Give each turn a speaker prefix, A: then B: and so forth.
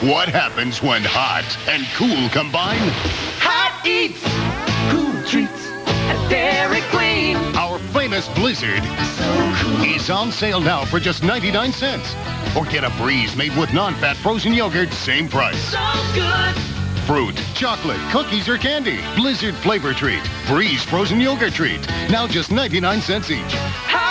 A: What happens when hot and cool combine?
B: Hot eats, cool treats at Dairy Queen.
A: Our famous Blizzard
B: So cool.
A: is on sale now for just 99 cents. Or get a Breeze made with non-fat frozen yogurt, same price.
B: So good.
A: Fruit, chocolate, cookies, or candy. Blizzard flavor treat. Breeze frozen yogurt treat. Now just 99 cents each.
B: Hot